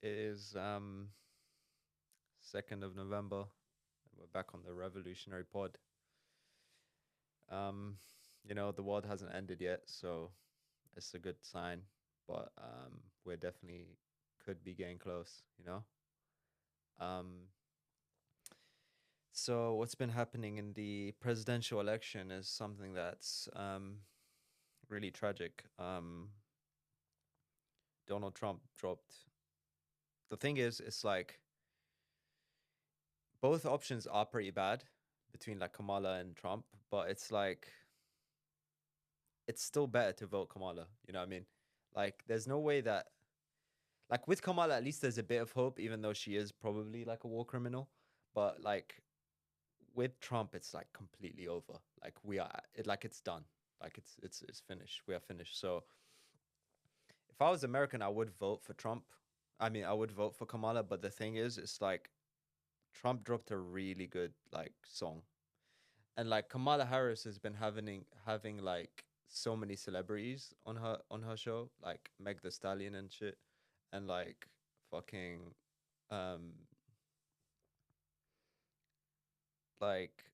It is 2nd of November, and we're back on the Revolutionary Pod. Um, the world hasn't ended yet, so it's a good sign, but we're definitely could be getting close. Um, so what's been happening in the presidential election is something that's really tragic. Donald Trump dropped. The thing is, it's like both options are pretty bad between like Kamala and Trump, but it's like it's still better to vote Kamala. You know what I mean? Like, there's no way that like with Kamala, at least there's a bit of hope, even though she is probably like a war criminal. But like with Trump, it's like completely over. Like like it's done. Like it's finished. We are finished. So if I was American, I would vote for Trump. I mean, I would vote for Kamala. But the thing is, it's like Trump dropped a really good like song, and like Kamala Harris has been having like so many celebrities on her show, like Meg the Stallion and shit, and like fucking um like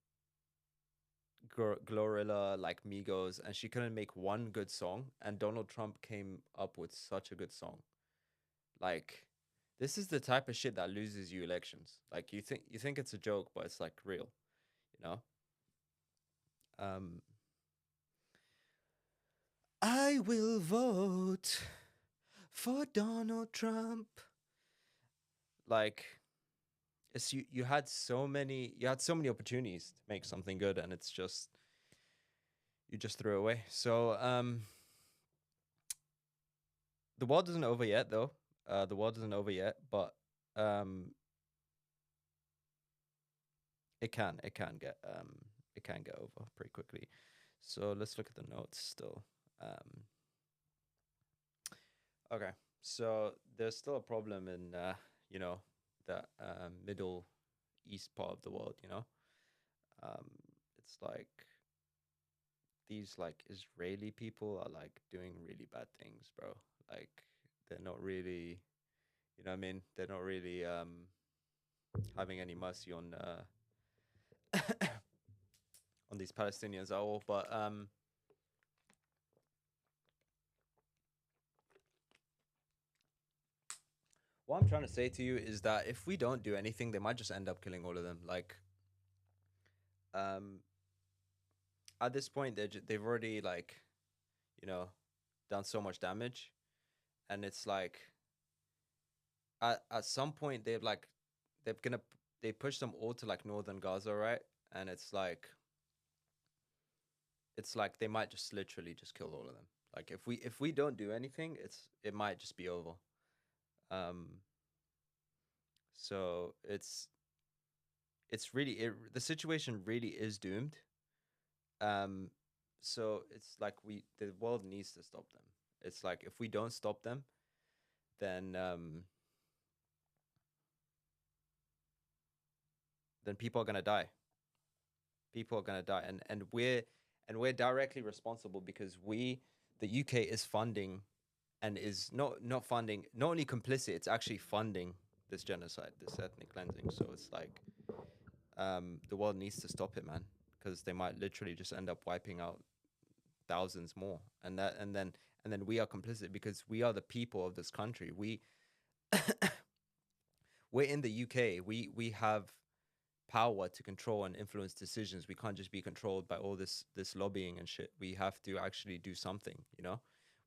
Glorilla, like Migos, and she couldn't make one good song, and Donald Trump came up with such a good song. Like, this is the type of shit that loses you elections. Like, you think it's a joke, but it's like real, you know? Um, I will vote for Donald Trump. Like, it's you had so many opportunities to make something good, and it's just you just threw it away. So the world isn't over yet, though. The world isn't over yet, but um, it can get over pretty quickly. So let's look at the notes still. Um, okay, so there's still a problem in you know that middle east part of the world. Um, it's like these like Israeli people are like doing really bad things, bro. Like they're not really, you know what I mean? They're not really having any mercy on these Palestinians at all. But what I'm trying to say to you is that if we don't do anything, they might just end up killing all of them. Like um at this point, they've already like you know done so much damage, and it's like at some point they're gonna they push them all to like northern Gaza, right? And it's like they might just literally just kill all of them. Like if we don't do anything, it might just be over. Um, so the situation really is doomed. Um, so it's like the world needs to stop them. It's like if we don't stop them, then people are gonna die. People are gonna die, and we're directly responsible because the UK is funding and is not funding, not only complicit, it's actually funding this genocide, this ethnic cleansing. So it's like the world needs to stop it, man, because they might literally just end up wiping out thousands more, and then we are complicit because we are the people of this country. We're in the UK. We have power to control and influence decisions. We can't just be controlled by all this lobbying and shit. We have to actually do something, We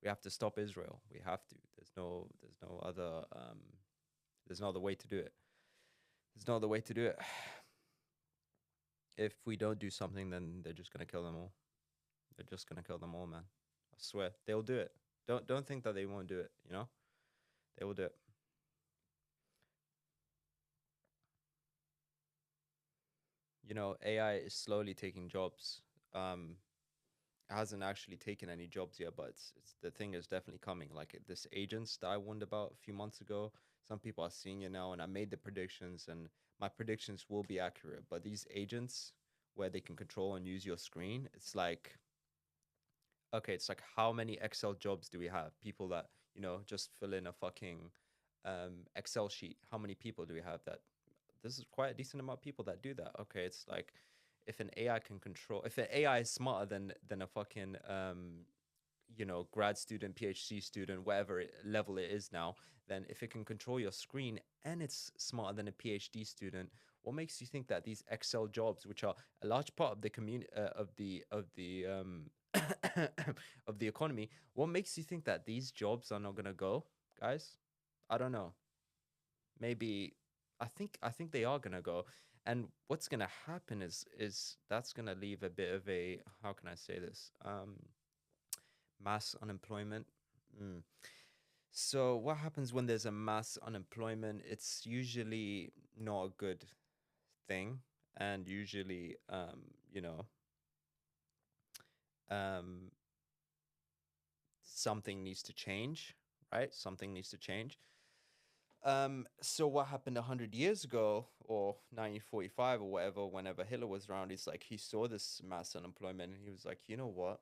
have to stop Israel. We have to. There's no other way to do it. There's no other way to do it. If we don't do something, then they're just gonna kill them all. They're just gonna kill them all, man. I swear. They'll do it. Don't think that they won't do it. They will do it. AI is slowly taking jobs. It hasn't actually taken any jobs yet, but it's the thing is definitely coming. Like this agents that I warned about a few months ago, some people are seeing it now, and I made the predictions, and my predictions will be accurate. But these agents, where they can control and use your screen, it's like okay, it's like how many Excel jobs do we have? People that just fill in a fucking Excel sheet, how many people do we have that? This is quite a decent amount of people that do that. Okay, it's like if an AI can control, if an AI is smarter than a fucking grad student, PhD student, whatever level it is now, then if it can control your screen and it's smarter than a PhD student, what makes you think that these Excel jobs, which are a large part of the community of the economy, what makes you think that these jobs are not gonna go, guys? I don't know. Maybe I think they are gonna go. And what's gonna happen is that's gonna leave a bit of a, how can I say this? Mass unemployment. Mm. So what happens when there's a mass unemployment? It's usually not a good thing, and usually, um, something needs to change, right? Something needs to change. So what happened 100 years ago, or 1945, or whatever, whenever Hitler was around, he's like, he saw this mass unemployment, and he was like, you know what,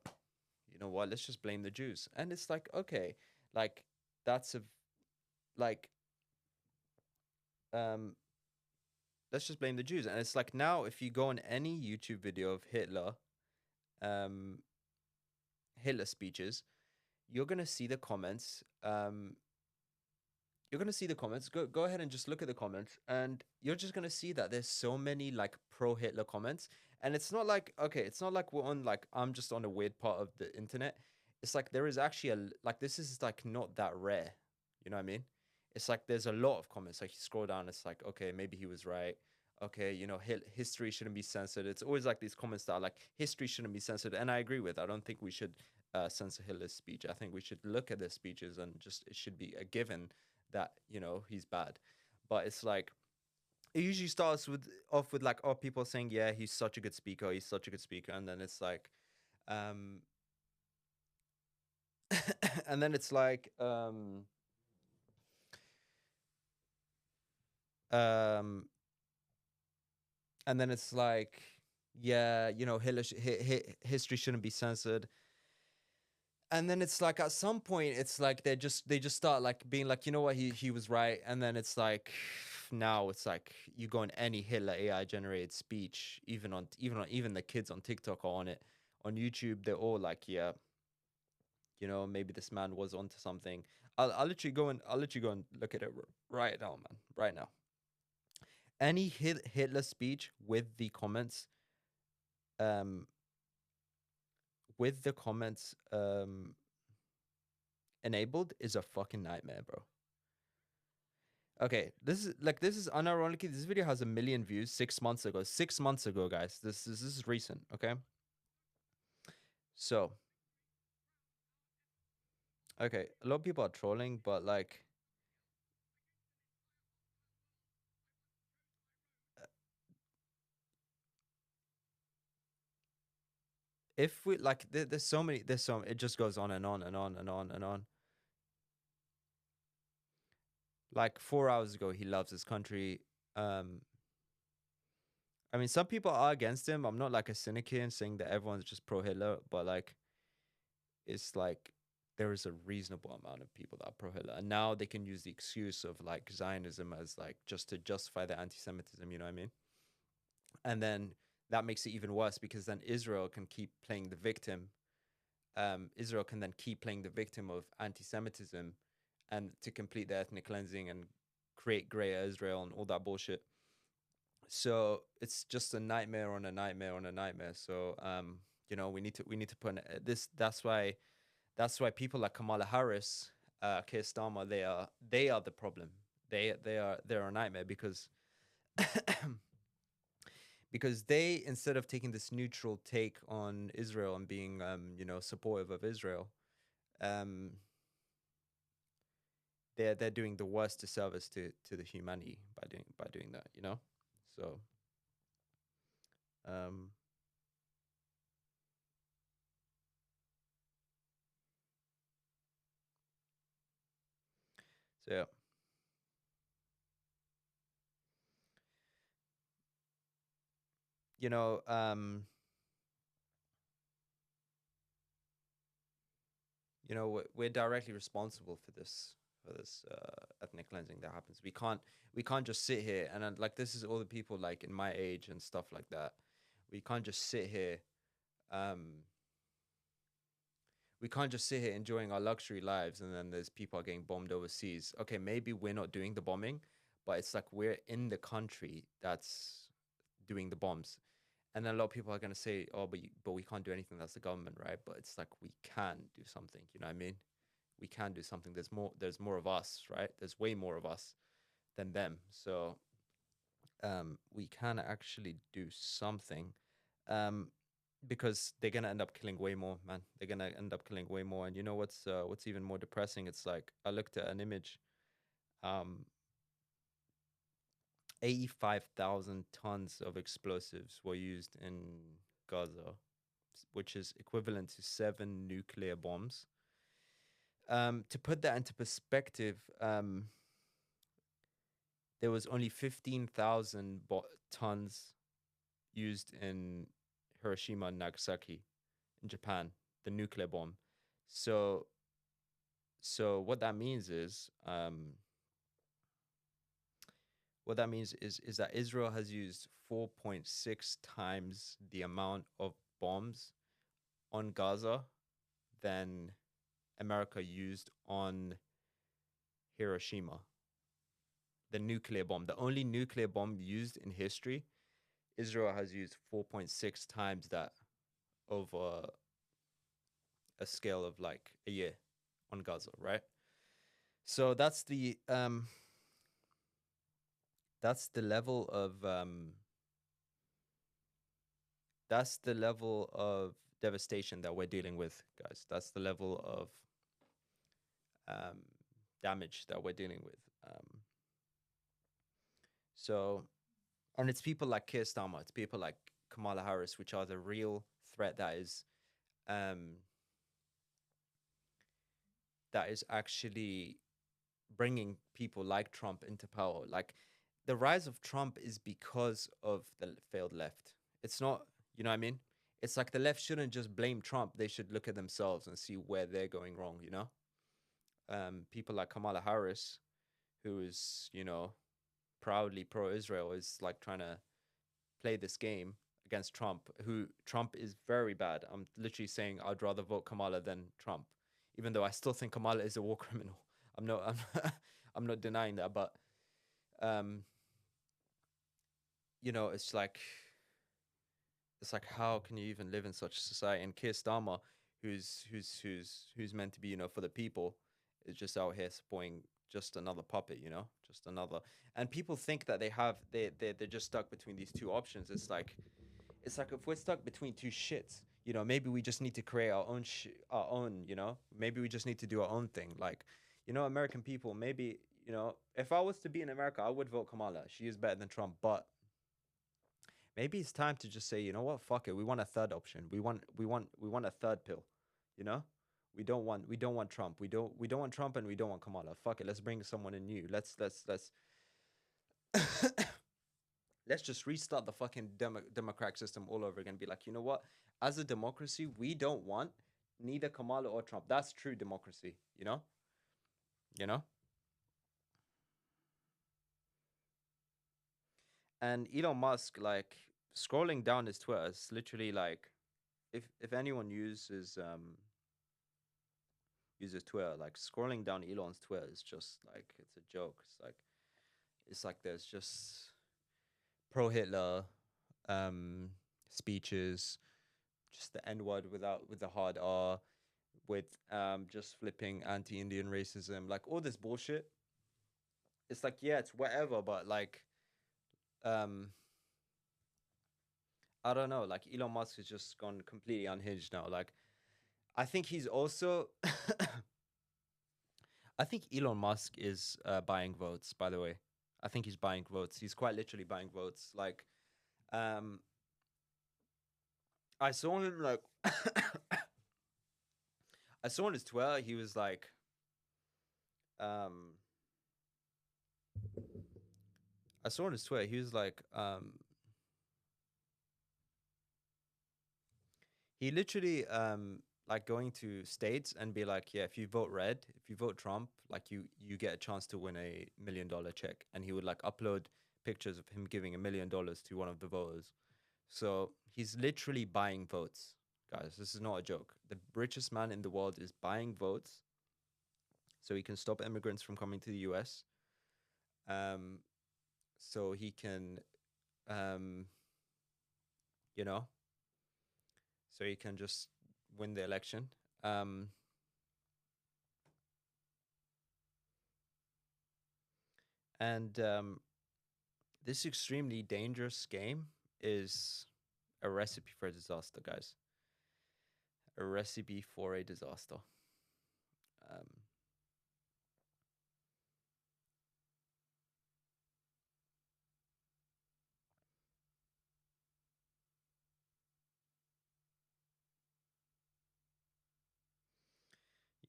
let's just blame the Jews. And it's like, okay, like that's a like um let's just blame the Jews. And it's like, now if you go on any YouTube video of um Hitler speeches, you're gonna see the comments. You're gonna see the comments. Go ahead and just look at the comments, and you're just gonna see that there's so many like pro Hitler comments. And it's not like, okay, it's not like we're on, like, I'm just on a weird part of the internet. It's like there is actually like, this is like not that rare. You know what I mean? It's like there's a lot of comments. Like, you scroll down, it's like, okay, maybe he was right. Okay, history shouldn't be censored. It's always like these comments that are like, history shouldn't be censored, and I agree with. I don't think we should censor Hitler's speech. I think we should look at their speeches, and just, it should be a given that he's bad. But it's like, it usually starts off with like, oh, people saying, yeah, he's such a good speaker, and then it's like, um and then it's like, um and then it's like, yeah, Hitler history shouldn't be censored. And then it's like, at some point, it's like they just start like being like, you know what, he was right. And then it's like, now it's like, you go on any Hitler AI generated speech, even the kids on TikTok are on it, on YouTube, they're all like, yeah, maybe this man was onto something. I'll let you go and look at it right now, man, right now. Any Hitler speech um with the comments enabled is a fucking nightmare, bro. Okay, this is unironically, this video has 1 million views 6 months ago. 6 months ago, guys. This is recent, okay? So, okay, a lot of people are trolling, but like, if we like, there's so many, it just goes on and on and on and on and on. Like, 4 hours ago, he loves his country. Um, I mean, some people are against him. I'm not like a cynic here and saying that everyone's just pro Hitler, but like, it's like, there is a reasonable amount of people that are pro Hitler, and now they can use the excuse of like Zionism as like, just to justify the anti-Semitism. You know what I mean? And then that makes it even worse, because then Israel can keep playing the victim. Israel can then keep playing the victim of anti-Semitism, and to complete the ethnic cleansing and create greater Israel and all that bullshit. So it's just a nightmare on a nightmare on a nightmare. So we need to put this. That's why people like Kamala Harris, Keir Starmer, they are the problem. They're a nightmare, because because they, instead of taking this neutral take on Israel and being supportive of Israel, um they're doing the worst disservice to the humanity by doing that. So um so yeah. you know um we're directly responsible for this, for this ethnic cleansing that happens. We can't just sit here and like this is all the people like in my age and stuff like that. We can't just sit here. Um, we can't just sit here enjoying our luxury lives and then there's people are getting bombed overseas. Okay, maybe we're not doing the bombing, but it's like we're in the country that's doing the bombs. And then a lot of people are going to say, oh, but we can't do anything. That's the government, right? But it's like we can do something. You know what I mean? We can do something. There's more of us, right? There's way more of us than them. So we can actually do something. Um, because they're gonna end up killing way more, man. They're gonna end up killing way more. And you know what's even more depressing? It's like I looked at an image. Um, 85,000 tons of explosives were used in Gaza, which is equivalent to 7 nuclear bombs. To put that into perspective, there was only 15,000 tons used in Hiroshima and Nagasaki in Japan, the nuclear bomb. So what that means is that Israel has used 4.6 times the amount of bombs on Gaza than America used on Hiroshima. The nuclear bomb, the only nuclear bomb used in history, Israel has used 4.6 times that over a scale of like a year on Gaza, right? So that's the level of devastation that we're dealing with, guys. That's the level of damage that we're dealing with. So, and it's people like Keir Starmer, it's people like Kamala Harris, which are the real threat that is actually bringing people like Trump into power. Like the rise of Trump is because of the failed left. It's not, you know what I mean? It's like the left shouldn't just blame Trump. They should look at themselves and see where they're going wrong, you know? People like Kamala Harris, who is, proudly pro-Israel, is like trying to play this game against Trump, who Trump is very bad. I'm literally saying I'd rather vote Kamala than Trump, even though I still think Kamala is a war criminal. I'm not denying that, but it's like how can you even live in such a society? And Keir Starmer, who's meant to be for the people, is just out here supporting just another puppet, just another. And people think that they're just stuck between these two options. It's like if we're stuck between two shits, maybe we just need to create our own maybe we just need to do our own thing. Like, American people, maybe, if I was to be in America, I would vote Kamala. She is better than Trump, but maybe it's time to just say, you know what, fuck it. We want a third option. We want a third pill. You know, we don't want Trump. We don't want Trump, and we don't want Kamala. Fuck it. Let's bring someone in new. Let's let's just restart the fucking democratic system all over again. Be like, you know what? As a democracy, we don't want neither Kamala or Trump. That's true democracy. You know. And Elon Musk, like, scrolling down his Twitter, is literally like, if anyone uses Twitter, like scrolling down Elon's Twitter is just like, it's a joke. It's like there's just pro Hitler speeches, just the N word with the hard R, with just flipping anti-Indian racism, like all this bullshit. It's like, yeah, it's whatever, but like I don't know, like Elon Musk has just gone completely unhinged now. Like, I think he's also I think Elon Musk is buying votes, by the way. I think he's buying votes. He's quite literally buying votes. Like, I saw him, like, I saw on his Twitter, he was like, I saw on his Twitter, he was like, he literally, like going to states and be like, yeah, if you vote red, if you vote Trump, like you get a chance to win $1 million check, and he would like upload pictures of him giving $1 million to one of the voters. So he's literally buying votes, guys. This is not a joke. The richest man in the world is buying votes so he can stop immigrants from coming to the US. Um, so he can, um, you know, so he can just win the election. Um, and This extremely dangerous game is a recipe for a disaster, guys. A recipe for a disaster. Um,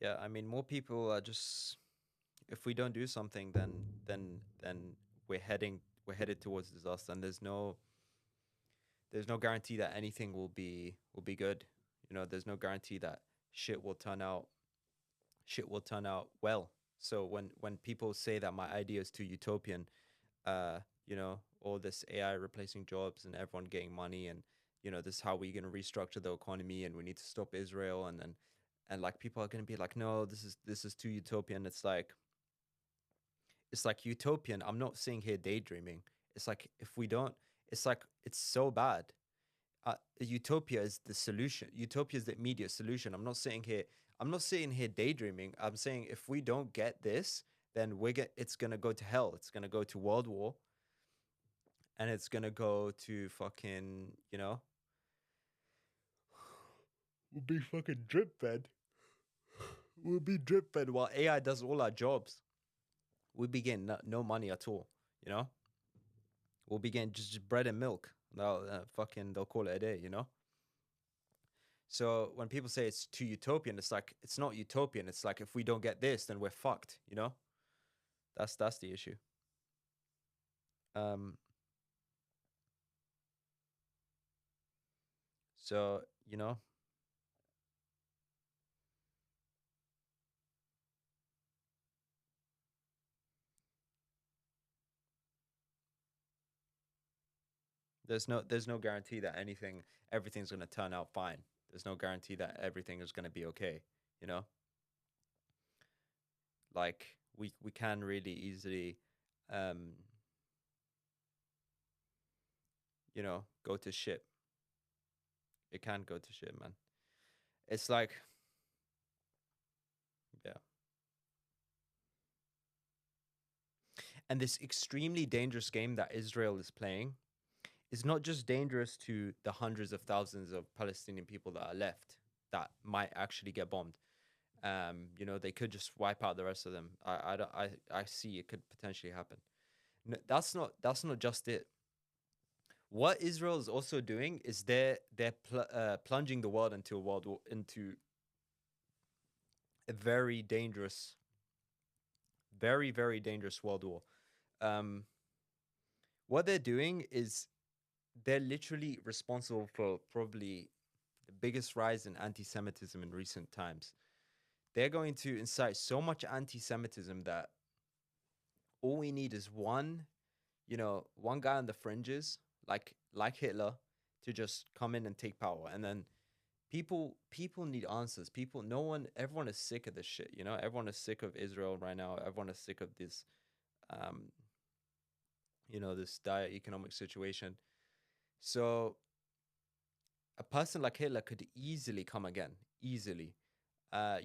yeah, I mean, more people are just. If we don't do something, then we're headed towards disaster, and there's no guarantee that anything will be good. You know, there's no guarantee that shit will turn out shit will turn out well. So when people say that my idea is too utopian, you know, all this AI replacing jobs and everyone getting money, and you know, this is how we're gonna restructure the economy, and we need to stop Israel, and like people are gonna be like, no, this is too utopian. It's like utopian. I'm not sitting here daydreaming. It's like if we don't, it's like it's so bad. Utopia is the solution. Utopia is the immediate solution. I'm not sitting here. I'm not sitting here daydreaming. I'm saying if we don't get this, then it's gonna go to hell. It's gonna go to world war, and it's gonna go to fucking, you know, we'll be fucking drip fed. We'll be drip fed while AI does all our jobs. We'll be getting no money at all. You know, we'll be getting just bread and milk. They'll call it a day. You know. So when people say it's too utopian, it's like it's not utopian. It's like if we don't get this, then we're fucked. You know, that's the issue. Um. So you know, there's no guarantee that everything's gonna turn out fine. There's no guarantee that everything is gonna be okay. You know, like we can really easily, um, you know, go to shit. It can go to shit, man. It's like, yeah. And this extremely dangerous game that Israel is playing is not just dangerous to the hundreds of thousands of Palestinian people that are left that might actually get bombed. You know, they could just wipe out the rest of them. I see it could potentially happen. No, that's not just it. What Israel is also doing is plunging the world into a world war, into a very dangerous, very dangerous world war. Um, what they're doing is they're literally responsible for probably the biggest rise in anti-Semitism in recent times. They're going to incite so much anti-Semitism that all we need is one guy on the fringes, like Hitler, to just come in and take power, and then people need answers. Everyone is sick of this shit. You know, everyone is sick of Israel right now. Everyone is sick of this, um, this dire economic situation. So a person like Hitler could easily come again, easily.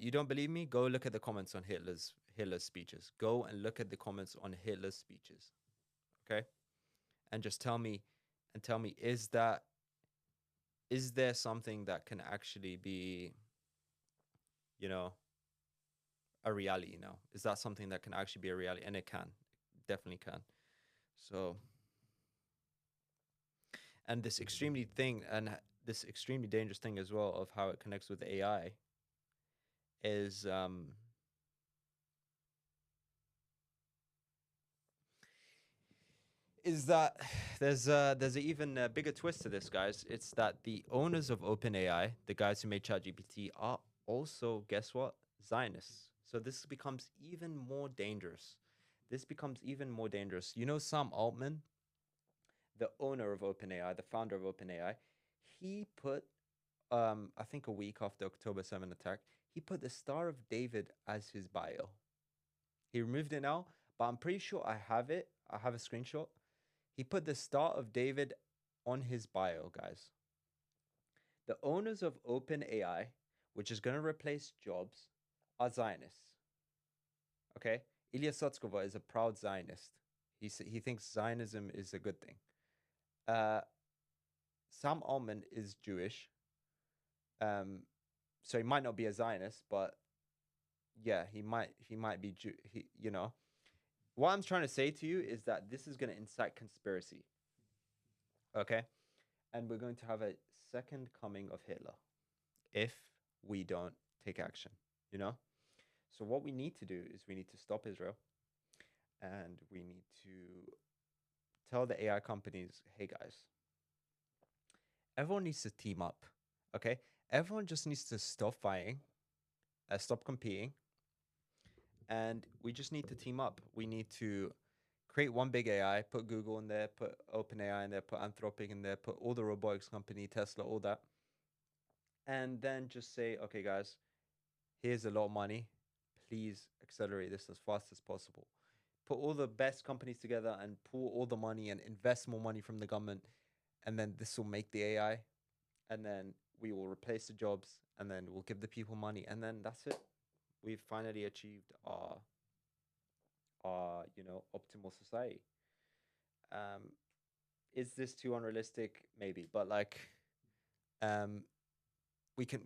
You don't believe me? Go look at the comments on Hitler's speeches. Go and look at the comments on Hitler's speeches. Okay, and just tell me, is there something that can actually be, you know, a reality now? Is that something that can actually be a reality? And it can, definitely can. So, and this extremely dangerous thing as well of how it connects with AI is that there's an even bigger twist to this, guys. It's that the owners of OpenAI, the guys who made ChatGPT, are also, guess what? Zionists. So this becomes even more dangerous. This becomes even more dangerous. You know, Sam Altman, the owner of OpenAI, the founder of OpenAI, he put, I think a week after October 7 attack, he put the Star of David as his bio. He removed it now, but I'm pretty sure I have it. I have a screenshot. He put the Star of David on his bio, guys. The owners of OpenAI, which is going to replace Jobs, are Zionists. Okay? Ilya Sutskever is a proud Zionist. He thinks Zionism is a good thing. Sam Altman is Jewish. So he might not be a Zionist, but yeah, he might be you know. What I'm trying to say to you is that this is going to incite conspiracy. Okay? And we're going to have a second coming of Hitler if we don't take action, you know? So what we need to do is we need to stop Israel, and we need to tell the AI companies, hey guys, everyone needs to team up. Okay? Everyone just needs to stop fighting, stop competing, and we just need to team up. We need to create one big AI, put Google in there, put OpenAI in there, put Anthropic in there, put all the robotics company, Tesla, all that. And then just say, okay, guys, here's a lot of money. Please accelerate this as fast as possible. Put all the best companies together and pool all the money and invest more money from the government. And then this will make the AI. And then we will replace the jobs. And then we'll give the people money. And then that's it. We've finally achieved our optimal society. Is this too unrealistic? Maybe. But like, we can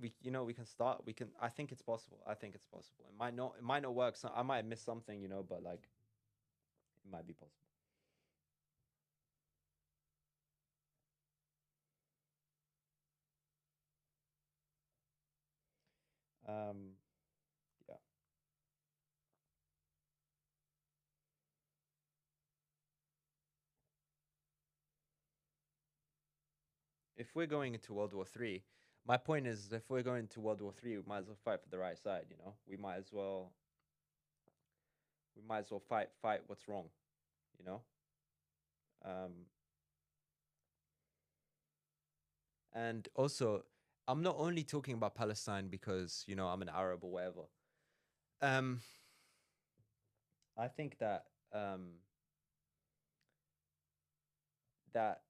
start. I think it's possible. I think it's possible. It might not work. So I might miss something, but like it might be possible. Um, yeah. If we're going into World War Three, my point is, if we're going to World War Three, we might as well fight for the right side. We might as well fight what's wrong. You know. Um, and also, I'm not only talking about Palestine because I'm an Arab or whatever. Um, I think that that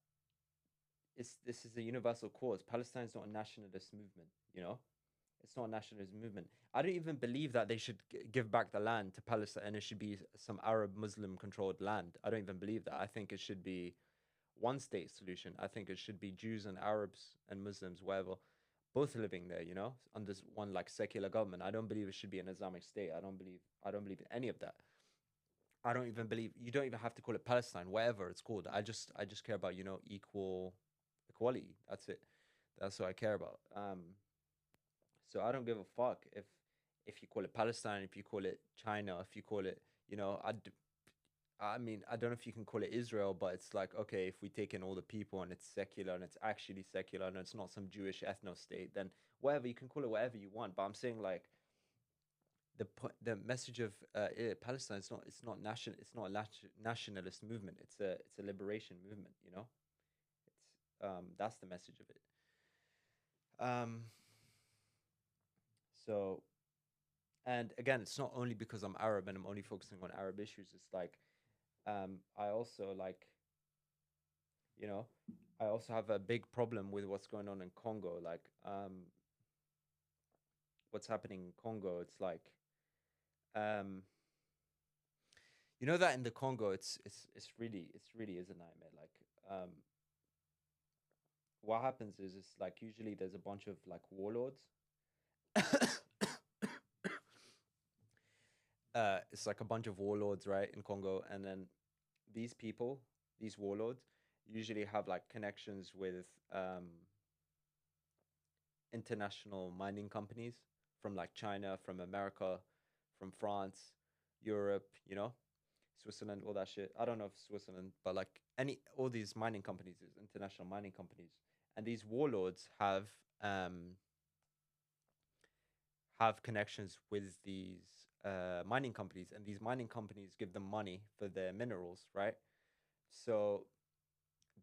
this is a universal cause. Palestine's not a nationalist movement, It's not a nationalist movement. I don't even believe that they should give back the land to Palestine and it should be some Arab Muslim controlled land. I don't even believe that. I think it should be one state solution. I think it should be Jews and Arabs and Muslims, whatever, both living there, under one like secular government. I don't believe it should be an Islamic state. I don't believe in any of that. I don't even believe you don't even have to call it Palestine, whatever it's called. I just care about, equality. That's it. That's what I care about. So I don't give a fuck if you call it Palestine, if you call it China, if you call it, I mean, I don't know if you can call it Israel, but it's like, okay, if we take in all the people and it's secular and it's actually secular and it's not some Jewish ethno state, then whatever, you can call it whatever you want. But I'm saying like the message of Palestine, it's not a nationalist movement. It's a liberation movement. That's the message of it. Um, so and again, it's not only because I'm Arab and I'm only focusing on Arab issues. It's like I also like you know I also have a big problem with what's going on in Congo. Like what's happening in Congo. It's like um, that in the Congo, it's really is a nightmare. Like what happens is it's like usually there's a bunch of like warlords. It's like a bunch of warlords, right, in Congo, and then these people, these warlords, usually have like connections with international mining companies from like China, from America, from France, Europe, Switzerland, all that shit. I don't know if Switzerland, but like all these mining companies, these international mining companies, and these warlords have connections with these mining companies, and these mining companies give them money for their minerals, right? So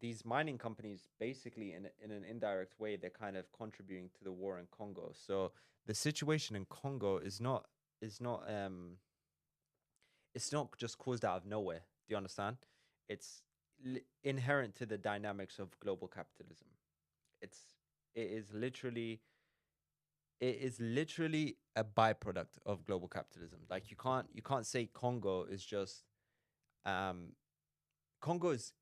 these mining companies basically in an indirect way they're kind of contributing to the war in Congo. So the situation in Congo is not it's not just caused out of nowhere. Do you understand? It's inherent to the dynamics of global capitalism. It's it is literally it is literally a byproduct of global capitalism. Like you can't say Congo is just um Congo is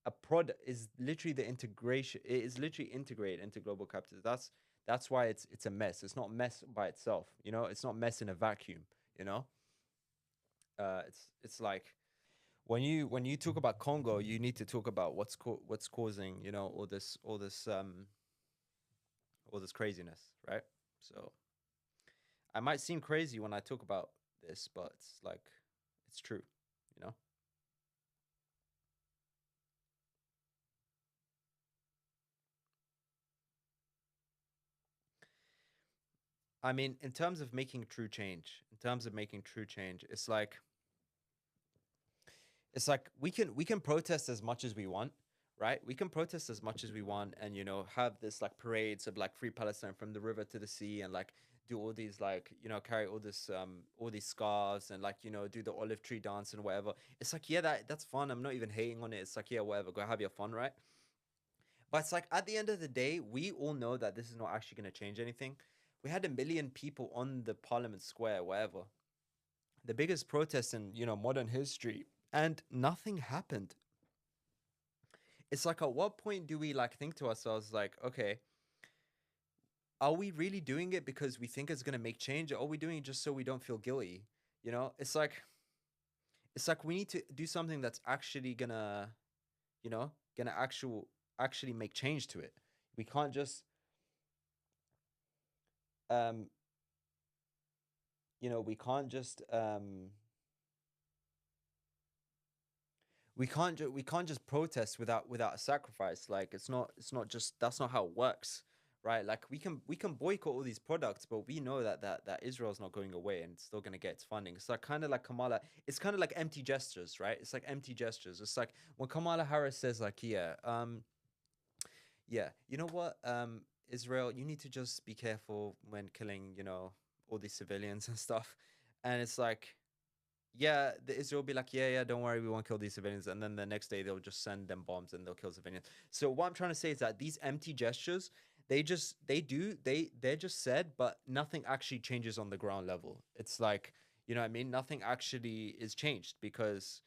a product is literally the integration. It is literally integrated into global capitalism. That's why it's a mess. It's not a mess by itself. You know, it's not mess in a vacuum. You know, it's like when you talk about Congo, you need to talk about what's causing all this craziness, right? So I might seem crazy when I talk about this, but it's like it's true. You know. I mean, in terms of making true change, it's like we can protest as much as we want, right? We can protest as much as we want, and have this like parades of like free Palestine from the river to the sea, and like do all these like carry all these scarves, and like do the olive tree dance and whatever. It's like, yeah, that's fun. I'm not even hating on it. It's like, yeah, whatever, go have your fun, right? But it's like at the end of the day, we all know that this is not actually going to change anything. We had 1 million people on the Parliament Square, whatever, the biggest protest in modern history, and nothing happened. It's like, at what point do we like think to ourselves like, okay, are we really doing it because we think it's going to make change, or are we doing it just so we don't feel guilty? It's like we need to do something that's actually gonna actually make change to it. We can't just um we can't just we can't just protest without a sacrifice. Like, it's not just, that's not how it works, right? Like, we can boycott all these products, but we know that Israel's not going away, and it's still going to get its funding. It's like kind of like Kamala. It's kind of like empty gestures, right? It's like empty gestures. It's like when Kamala Harris says like, yeah, you know what, Israel, you need to just be careful when killing all these civilians and stuff. And it's like, yeah, the Israel will be like, yeah, yeah, don't worry, we won't kill these civilians, and then the next day they'll just send them bombs and they'll kill civilians. So what I'm trying to say is that these empty gestures, they're just said, but nothing actually changes on the ground level. It's like, you know what I mean? Nothing actually is changed, because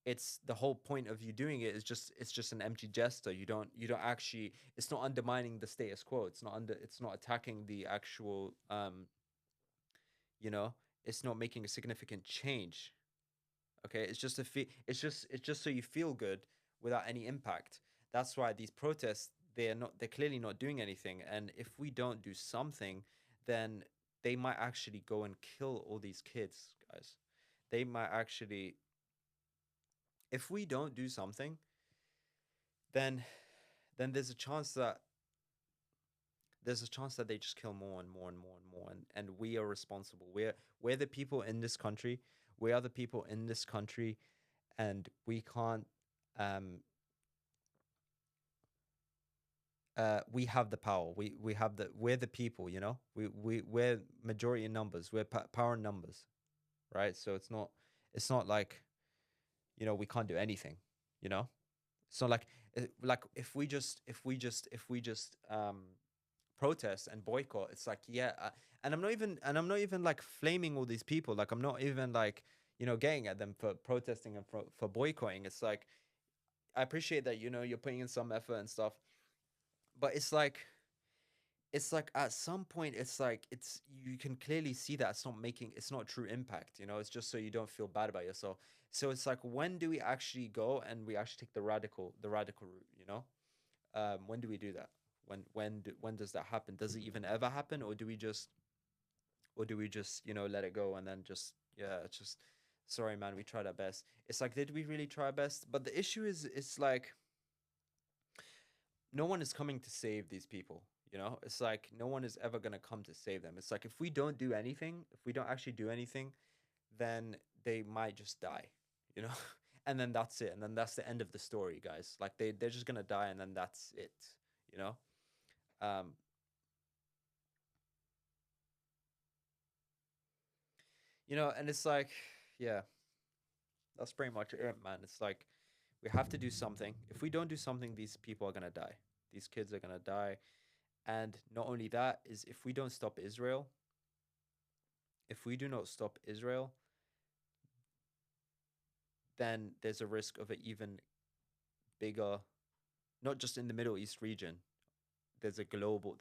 it's the whole point of you doing it is just, it's just an empty gesture. You don't actually, it's not undermining the status quo. It's not attacking the actual you know, it's not making a significant change. Okay, it's just so you feel good without any impact. That's why these protests, they're clearly not doing anything. And if we don't do something, then they might actually go and kill all these kids, guys. They might actually, if we don't do something, then there's a chance that they just kill more and more and more and more, and we are responsible. We're the people in this country. We are the people in this country, and we can't um we have the power. We're the people, we're majority in numbers. We're power in numbers, right? So it's not like, we can't do anything, you know it's not like, if we just protest and boycott. It's like, yeah, and I'm not even like flaming all these people. Like, I'm not even like, getting at them for protesting and for boycotting. It's like, I appreciate that, you're putting in some effort and stuff, but it's like at some point, it's like, you can clearly see that it's not true impact. It's just so you don't feel bad about yourself. So it's like, when do we actually go and we actually take the radical route? When do we do that? When does that happen? Does it even ever happen, or do we just let it go, and then just, yeah, it's just, sorry man, we tried our best. It's like, did we really try our best? But the issue is, it's like, no one is coming to save these people. You know, it's like no one is ever gonna come to save them. It's like if we don't do anything, if we don't actually do anything, then they might just die, you know? And then that's it. And then that's the end of the story, guys. Like they're just gonna die and then that's it, you know? Um, and it's like, yeah, that's pretty much it, man. It's like we have to do something. If we don't do something, these people are gonna die. These kids are gonna die. And not only that, is if we don't stop Israel, if we do not stop Israel, then there's a risk of an even bigger, not just in the Middle East region. There's a global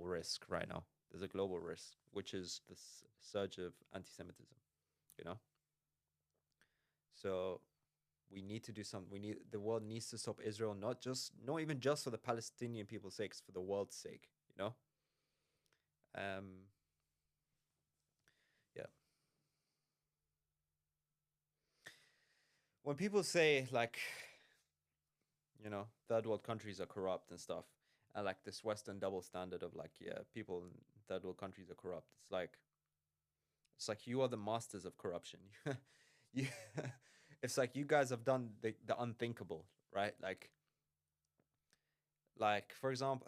risk right now. There's a global risk, which is the surge of anti-Semitism. You know, so we need to do something. The world needs to stop Israel, not even just for the Palestinian people's sake, for the world's sake. You know, um, yeah. When people say like, third world countries are corrupt and stuff, and like this Western double standard of like, yeah, people in third world countries are corrupt. It's like you are the masters of corruption. you, it's like you guys have done the unthinkable, right? Like for example,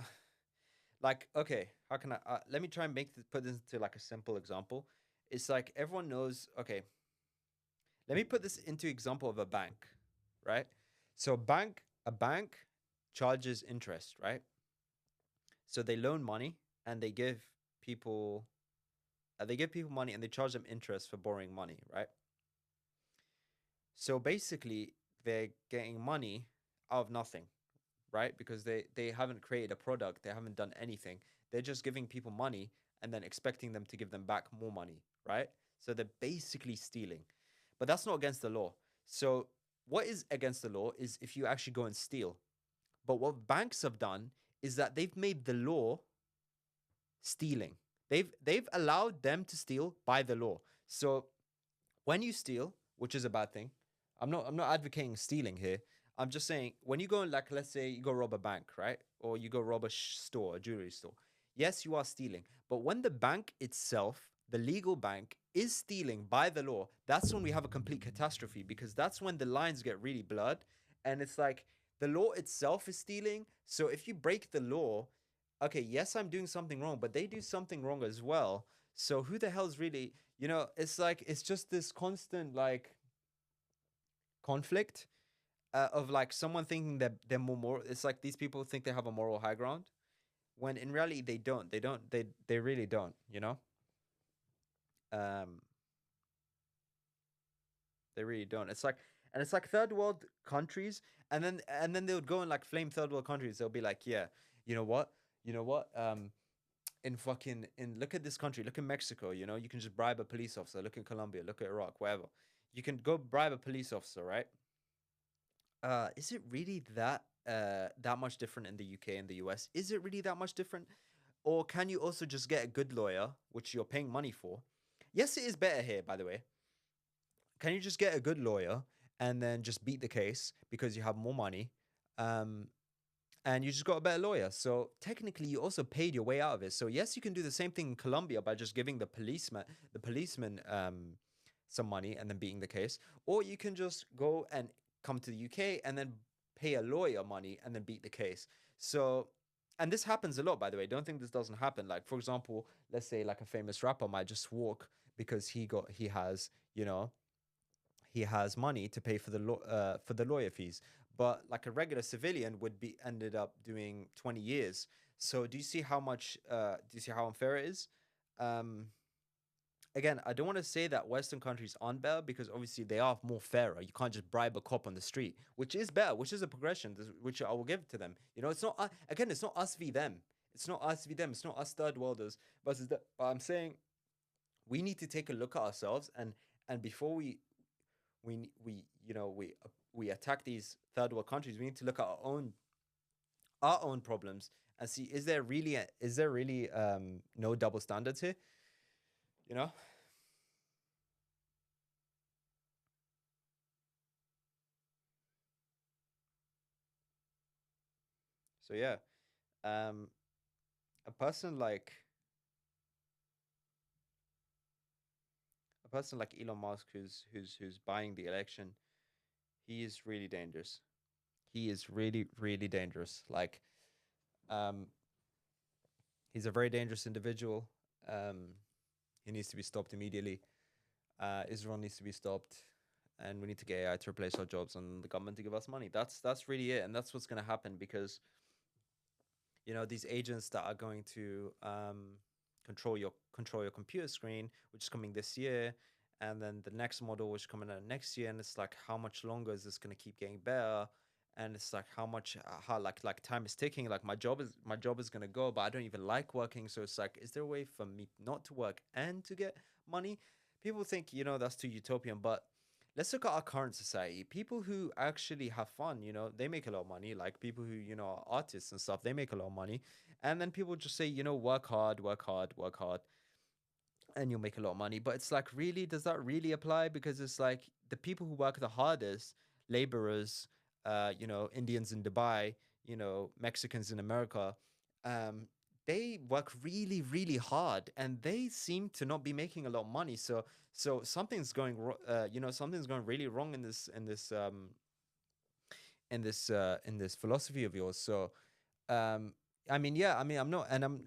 like okay, how can I? Let me try and put this into like a simple example. It's like everyone knows. Okay, let me put this into example of a bank, right? So a bank charges interest, right? So they loan money and people they give people money and they charge them interest for borrowing money, right? So basically, they're getting money out of nothing, right? Because they haven't created a product, they haven't done anything. They're just giving people money and then expecting them to give them back more money, right? So they're basically stealing. But that's not against the law. So what is against the law is if you actually go and steal. But what banks have done is that they've made the law stealing. They've allowed them to steal by the law. So when you steal, which is a bad thing, I'm not advocating stealing here. I'm just saying when you go like let's say you go rob a bank, right? Or you go rob a store, a jewelry store. Yes, you are stealing. But when the bank itself, the legal bank, is stealing by the law, that's when we have a complete catastrophe because that's when the lines get really blurred. And it's like the law itself is stealing. So if you break the law, okay, yes, I'm doing something wrong, but they do something wrong as well. So who the hell's really, it's like it's just this constant like conflict of like someone thinking that they're more moral. It's like these people think they have a moral high ground when in reality they don't. They don't. They really don't. Um, they really don't. It's like third world countries, and then they would go and like flame third world countries. They'll be like, yeah, you know what, you know what, in look at this country, look at Mexico. You can just bribe a police officer. Look at Colombia. Look at Iraq. Wherever. You can go bribe a police officer, right? Is it really that much different in the UK and the US? Is it really that much different? Or can you also just get a good lawyer, which you're paying money for? Yes, it is better here, by the way. Can you just get a good lawyer and then just beat the case because you have more money? Um, and you just got a better lawyer. So technically, you also paid your way out of it. So yes, you can do the same thing in Colombia by just giving the policeman some money and then beating the case, or you can just go and come to the UK and then pay a lawyer money and then beat the case. So, and this happens a lot, by the way. Don't think this doesn't happen. Like for example, let's say like a famous rapper might just walk because he has money to pay for the lawyer fees. But like a regular civilian would be ended up doing 20 years. So do you see how much? Do you see how unfair it is? Um, Again, I don't want to say that Western countries aren't better because obviously they are more fairer. You can't just bribe a cop on the street, which is better, which is a progression, which I will give to them. It's not again, it's not us v them. It's not us v them. It's not us third worlders versus the. But I'm saying we need to take a look at ourselves and before we attack these third world countries, we need to look at our own problems and see is there really no double standards here? You know. So yeah. Um, a person like a person like Elon Musk, who's buying the election, he is really dangerous. He is really really dangerous. Like, um, he's a very dangerous individual. Um, he needs to be stopped immediately. Israel needs to be stopped, and we need to get AI to replace our jobs and the government to give us money. That's really it, and that's what's going to happen because these agents that are going to control your computer screen, which is coming this year, and then the next model which is coming out next year, and it's like how much longer is this going to keep getting better? And it's like how much how like time is ticking. Like my job is gonna go, but I don't even like working. So it's like, is there a way for me not to work and to get money? People think that's too utopian, but let's look at our current society. People who actually have fun, they make a lot of money. Like people who, are artists and stuff, they make a lot of money. And then people just say, work hard, work hard, work hard, and you'll make a lot of money. But it's like, really, does that really apply? Because it's like the people who work the hardest, laborers, Indians in Dubai, Mexicans in America, um, they work really, really hard, and they seem to not be making a lot of money. So something's going, something's going really wrong in this philosophy of yours. So, um, I mean, yeah, I mean, I'm not, and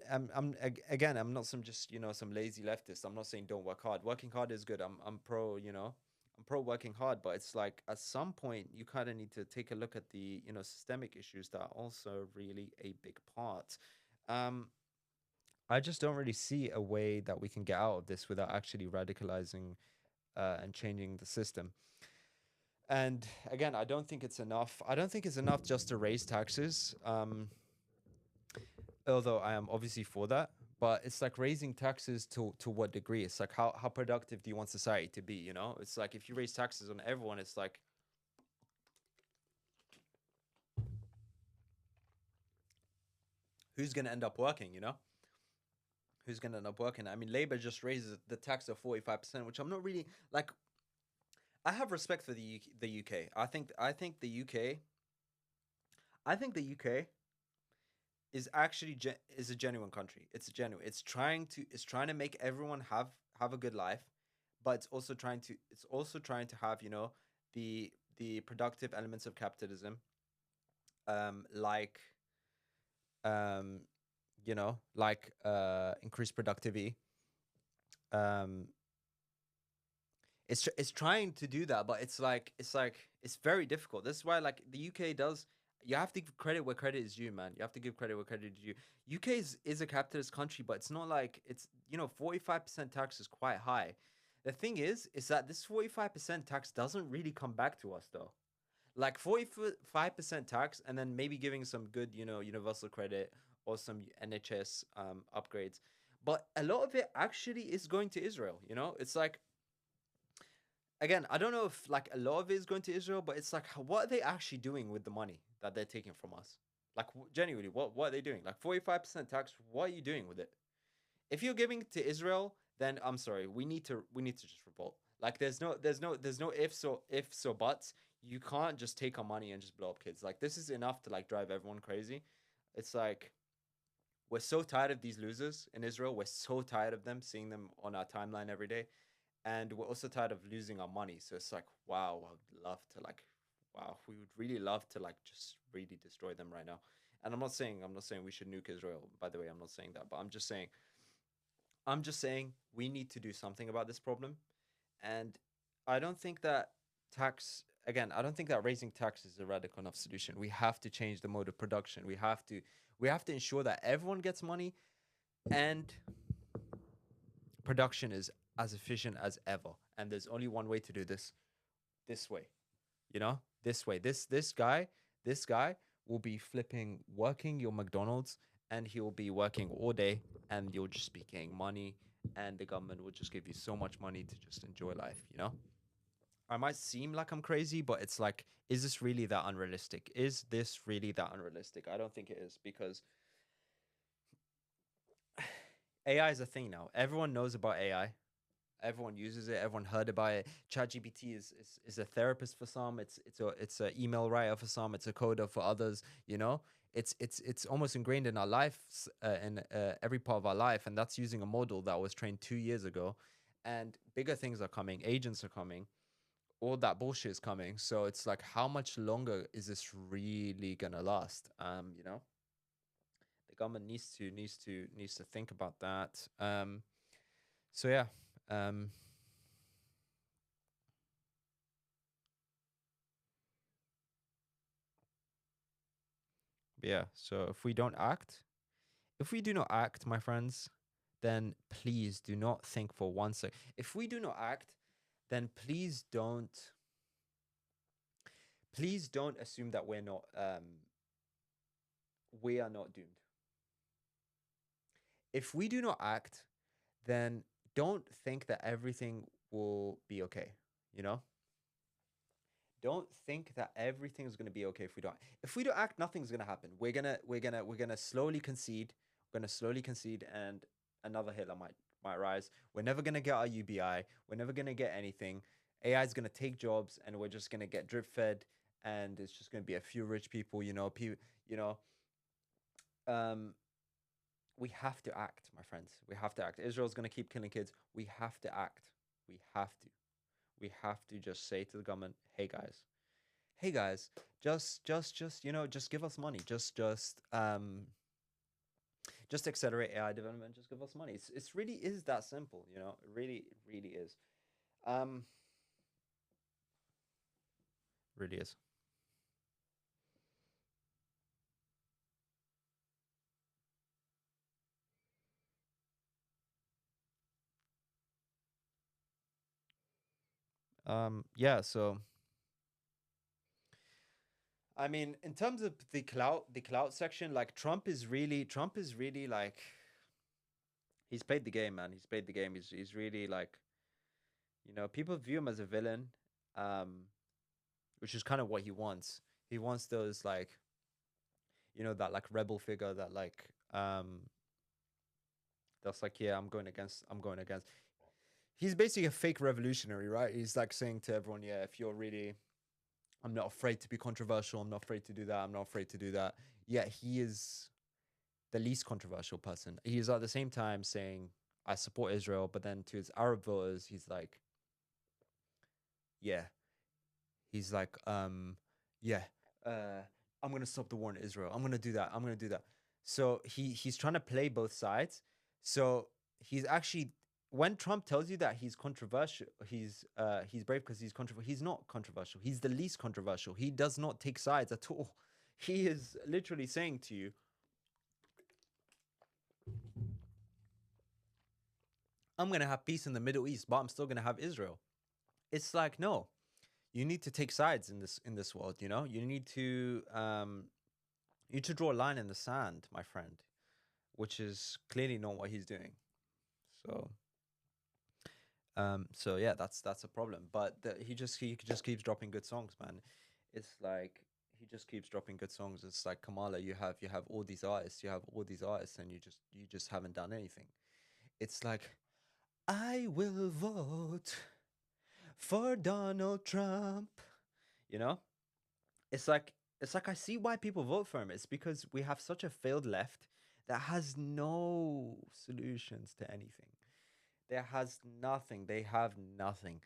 again, I'm not some just some lazy leftist. I'm not saying don't work hard. Working hard is good. I'm pro, I'm pro working hard, but it's like at some point you kind of need to take a look at the systemic issues that are also really a big part. Um, I just don't really see a way that we can get out of this without actually radicalizing and changing the system. And again, I don't think it's enough. I don't think it's enough just to raise taxes. Although I am obviously for that, but it's like raising taxes to what degree? It's like how productive do you want society to be? It's like if you raise taxes on everyone, it's like who's gonna end up working? Who's gonna end up working? I mean, Labour just raises the tax of 45%, which I'm not really like. I have respect for the UK. I think the UK. I think the UK is actually is a genuine country. It's genuine. It's trying to make everyone have a good life, but it's also trying to have the productive elements of capitalism, like um increased productivity. Um, it's trying to do that, but it's very difficult. This is why like the UK does. You have to give credit where credit is due, man. You have to give credit where credit is due. UK is a capitalist country, but it's not like it's 45% tax is quite high. The thing is that this 45% tax doesn't really come back to us though. Like 45% tax, and then maybe giving some good universal credit or some NHS upgrades, but a lot of it actually is going to Israel. It's like, again, I don't know if like a lot of it is going to Israel, but it's like, what are they actually doing with the money that they're taking from us? Like, genuinely, what are they doing? Like 45% tax. What are you doing with it? If you're giving to Israel, then I'm sorry, we need to just revolt. Like, there's no ifs or buts. You can't just take our money and just blow up kids. Like, this is enough to like drive everyone crazy. It's like, we're so tired of these losers in Israel. We're so tired of them, seeing them on our timeline every day, and we're also tired of losing our money. So it's like, wow, I would love to like, wow, we would really love to like just really destroy them right now. And I'm not saying we should nuke Israel. By the way, I'm not saying that, but I'm just saying we need to do something about this problem. And I don't think that I don't think that raising tax is a radical enough solution. We have to change the mode of production. We have to ensure that everyone gets money, and production is as efficient as ever. And there's only one way to do this way. This way. This guy will be flipping working your McDonald's, and he'll be working all day, and you'll just be getting money, and the government will just give you so much money to just enjoy life. I might seem like I'm crazy, but it's like, is this really that unrealistic? Is this really that unrealistic? I don't think it is, because AI is a thing now. Everyone knows about AI. Everyone uses it. Everyone heard about it. ChatGPT is a therapist for some. It's a email writer for some. It's a coder for others. You know, it's almost ingrained in our lives, in every part of our life, and that's using a model that was trained 2 years ago. And bigger things are coming. Agents are coming. All that bullshit is coming. So it's like, how much longer is this really gonna last? You know, the government needs to think about that. So yeah. Um, yeah. So if we do not act, my friends, then please do not think for 1 sec. If we do not act, then please don't assume that we are not doomed. If we do not act, then don't think that everything will be okay. You know, don't think that everything's gonna be okay if we don't. If we don't act, nothing's gonna happen. We're gonna slowly concede. We're gonna slowly concede, and another Hitler might rise. We're never gonna get our UBI. We're never gonna get anything. AI is gonna take jobs, and we're just gonna get drip fed, and it's just gonna be a few rich people. You know. Um, we have to act, my friends. We have to act. Israel's gonna keep killing kids. We have to act. We have to. We have to just say to the government, hey guys, just give us money. Just accelerate AI development. Just give us money. It's really is that simple. You know, it really is. Um, really is. Yeah. So I mean, in terms of the clout section, like Trump is really like he's played the game, man. He's played the game. He's really like, people view him as a villain, um, which is kind of what he wants. He wants those like, that like rebel figure that like, that's like, yeah, I'm going against. He's basically a fake revolutionary, right? He's like saying to everyone, yeah, if you're really, I'm not afraid to be controversial. I'm not afraid to do that. I'm not afraid to do that. Yeah, he is the least controversial person. He's at the same time saying, I support Israel, but then to his Arab voters, he's like, yeah, he's like, yeah, uh, I'm gonna stop the war in Israel. I'm gonna do that. I'm gonna do that. So he's trying to play both sides. So he's actually, when Trump tells you that he's controversial, he's brave because he's controversial. He's not controversial. He's the least controversial. He does not take sides at all. He is literally saying to you, I'm gonna have peace in the Middle East, but I'm still gonna have Israel. It's like, no, you need to take sides in this world. You need to draw a line in the sand, my friend, which is clearly not what he's doing. So so yeah, that's a problem. But he just keeps dropping good songs, man. It's like he just keeps dropping good songs. It's like, Kamala, you have all these artists, and you just haven't done anything. It's like, I will vote for Donald Trump. You know, it's like I see why people vote for him. It's because we have such a failed left that has no solutions to anything. There has nothing. They have nothing.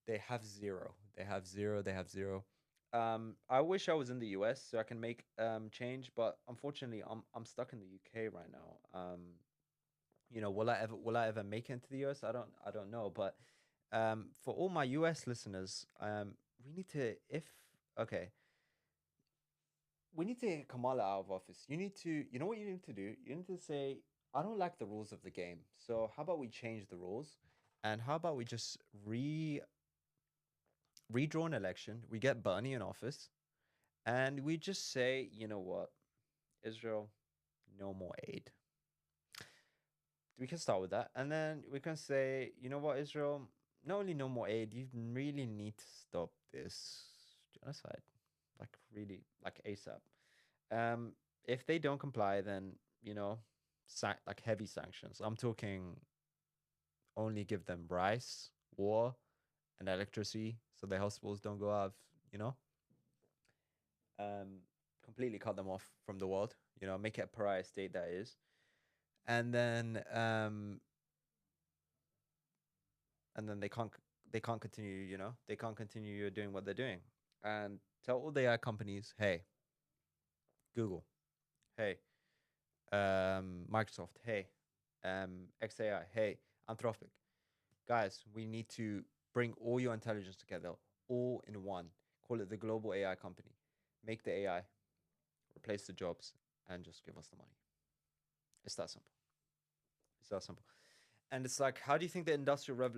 They have zero. They have zero. They have zero. I wish I was in the US so I can make change, but unfortunately, I'm stuck in the UK right now. Will I ever make it into the US? I don't know. But for all my US listeners, we need to if okay, we need to get Kamala out of office. You know what you need to do? You need to say, I don't like the rules of the game. So how about we change the rules? And how about we just redraw an election? We get Bernie in office, and we just say, you know what, Israel, no more aid. We can start with that, and then we can say, you know what, Israel, not only no more aid, you really need to stop this genocide, like really, like ASAP. Um, if they don't comply, then like heavy sanctions. I'm talking only give them rice, water, and electricity, so their hospitals don't go out. You know, um, completely cut them off from the world. You know, make it a pariah state that is, and then they can't continue. You know, they can't continue doing what they're doing, and tell all the AI companies, hey, Google, hey, Microsoft, hey, XAI, hey, Anthropic, guys, we need to bring all your intelligence together, all in one. Call it the global AI company. Make the AI, replace the jobs, and just give us the money. It's that simple. It's that simple. And it's like, how do you think the industrial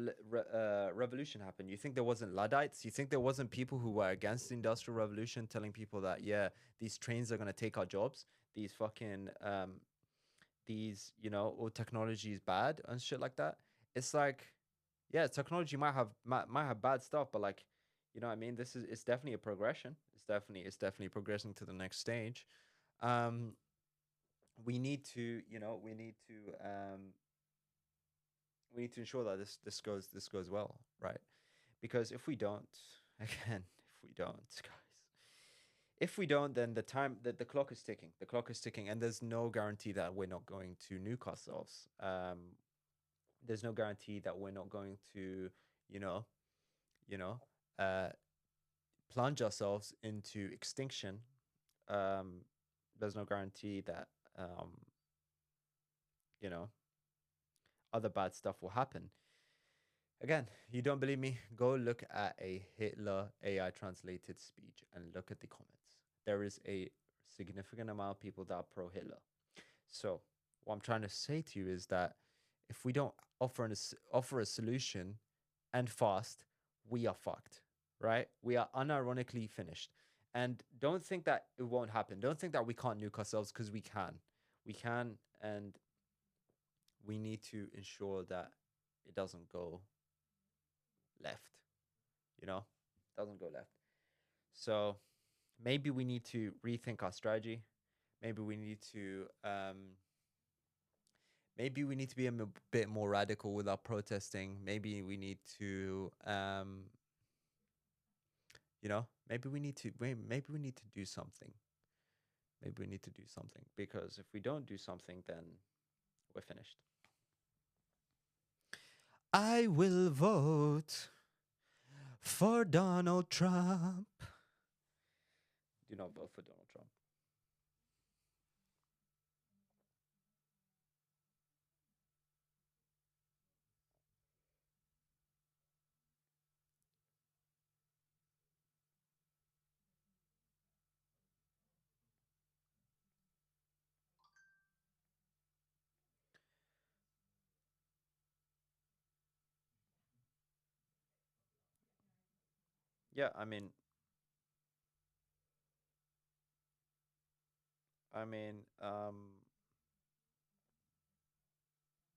revolution happened? You think there wasn't Luddites? You think there wasn't people who were against the industrial revolution telling people that, yeah, these trains are going to take our jobs? These fucking, all technology is bad and shit like that. It's like, yeah, technology might have bad stuff, but like, you know what I mean? It's definitely a progression. It's definitely progressing to the next stage. Um, we need to, we need to ensure that this goes well, right? Because if we don't, again, if we don't, then the clock is ticking. The clock is ticking, and there's no guarantee that we're not going to nuke ourselves. There's no guarantee that we're not going to, you know, you know, uh, plunge ourselves into extinction. Um, there's no guarantee that, um, you know, other bad stuff will happen. Again, you don't believe me? Go look at a Hitler AI translated speech and look at the comments. There is a significant amount of people that are pro Hitler. So, what I'm trying to say to you is that if we don't offer a solution and fast, we are fucked, right? We are unironically finished. And don't think that it won't happen. Don't think that we can't nuke ourselves, because we can. We can, and we need to ensure that it doesn't go left, you know? Doesn't go left. So maybe we need to rethink our strategy. Maybe we need to be a bit more radical with our protesting. Maybe we need to maybe we need to do something. Maybe we need to do something, because if we don't do something, then we're finished. I will vote for Donald Trump. Do not vote for Donald Trump. Yeah, I mean,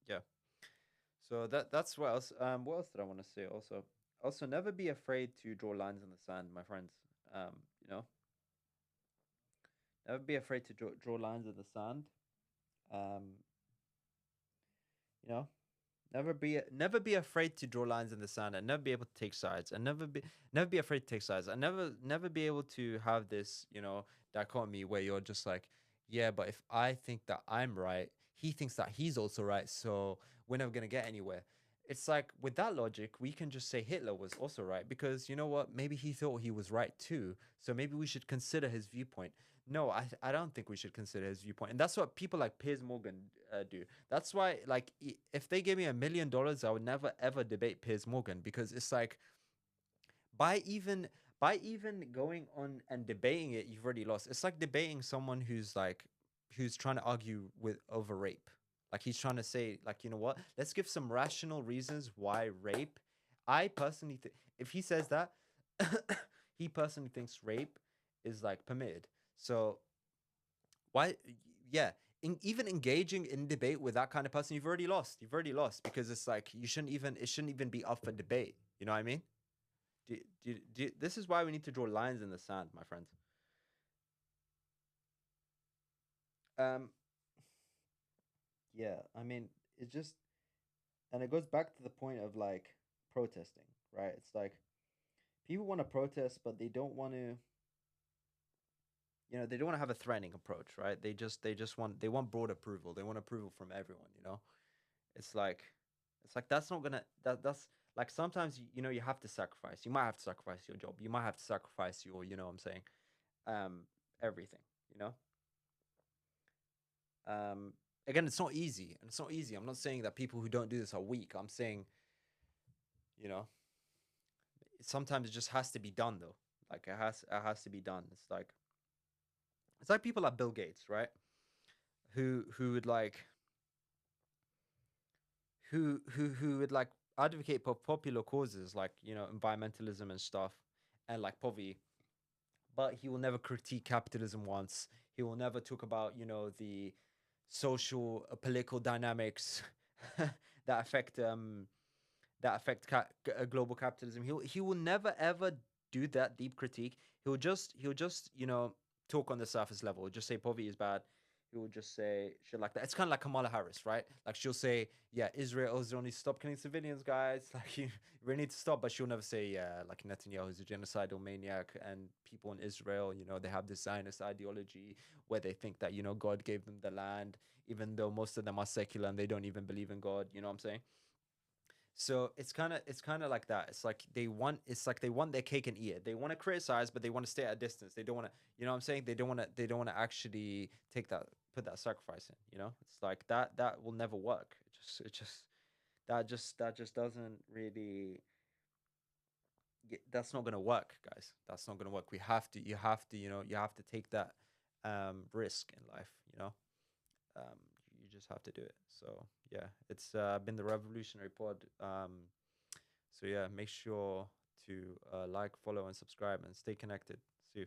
yeah. So that's what else. What else did I want to say? Also, never be afraid to draw lines in the sand, my friends. Um, you know, never be afraid to draw lines in the sand. Um, you know, never be afraid to draw lines in the sand, and never be able to take sides, and never be afraid to take sides, and never be able to have this, dichotomy where you're just like, yeah, but if I think that I'm right, he thinks that he's also right, so we're never gonna get anywhere. It's like, with that logic, we can just say Hitler was also right, because you know what? Maybe he thought he was right too. So maybe we should consider his viewpoint. No, I don't think we should consider his viewpoint. And that's what people like Piers Morgan do. That's why, like, if they gave me $1 million, I would never ever debate Piers Morgan, because it's like, by even by even going on and debating it, you've already lost. It's like debating someone who's trying to argue with over rape. Like, he's trying to say, like, you know what? Let's give some rational reasons why rape. I personally think, if he says that, he personally thinks rape is like permitted. So why? Yeah, even engaging in debate with that kind of person, you've already lost. You've already lost, because it's like, it shouldn't even be up for debate. You know what I mean? This is why we need to draw lines in the sand, my friends. Um, yeah, I mean, it's just And it goes back to the point of like protesting, right? It's like people want to protest, but they don't want to, they don't want to have a threatening approach, right? They want broad approval. They want approval from everyone, It's like that's not gonna that's like sometimes you have to sacrifice. You might have to sacrifice your job. You might have to sacrifice your, what I'm saying, um everything, you know? Um Again, it's not easy. And it's not easy. I'm not saying that people who don't do this are weak. I'm saying, you know, sometimes it just has to be done though. Like it has to be done. It's like people like Bill Gates, right? Who would like who would like advocate for popular causes like, environmentalism and stuff, and like poverty, but he will never critique capitalism once. He will never talk about, the social political dynamics that affect global capitalism. He will never ever do that deep critique. He'll just talk on the surface level. He'll just say poverty is bad. He will just say shit like that. It's kind of like Kamala Harris, right? Like she'll say, yeah, Israel's only stop killing civilians, guys. Like you really need to stop. But she'll never say, yeah, like Netanyahu's a genocidal maniac, and people in Israel, they have this Zionist ideology where they think that God gave them the land, even though most of them are secular and they don't even believe in God. You know what I'm saying? So it's kind of like that. It's like they want their cake and eat it. They want to criticize, but they want to stay at a distance. They don't want to, what I'm saying? They don't want to actually put that sacrifice in, It's like that will never work. That just doesn't really that's not going to work, guys. That's not going to work. You have to take that risk in life, um, you just have to do it. So yeah, it's been the Revolutionary Pod. So yeah, make sure to like, follow, and subscribe, and stay connected. See you.